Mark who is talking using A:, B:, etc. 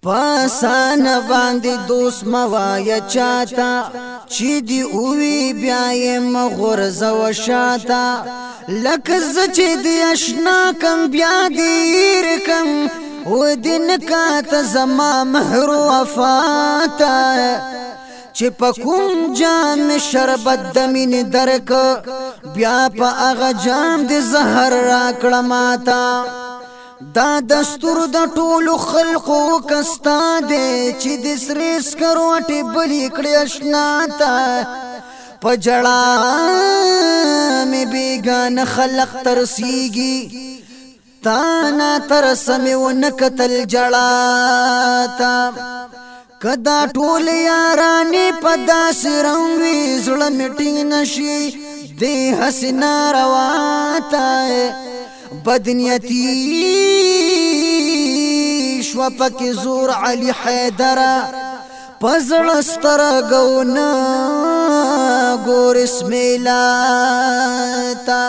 A: پاسان باندې دوست موایا چاته چې دی اووی بیا یې مغرز و شاته لکه زه چې دی اشنا کم بیا دیر کم و دین کاته زما مهر وفاته چې په کوم جام شربت د مینې درک بیا په هغه جام د زهر راکړه ماته دا دستور د ټولو خلقو کستا دی چې د سرې سکروټې بلې کړې اشنا ته په جړا مې بېګانه خلق ترسیږي تا نه ترسه مې ونه کتل جړا ته که دا ټول یارانې په داسې رنګ وي زړه مې ټینګ نشي دې هسې ناروا ته بدنیتی شوا پکی زور علی حیدرہ پزړ سترګو نه ګور اسمیلا تا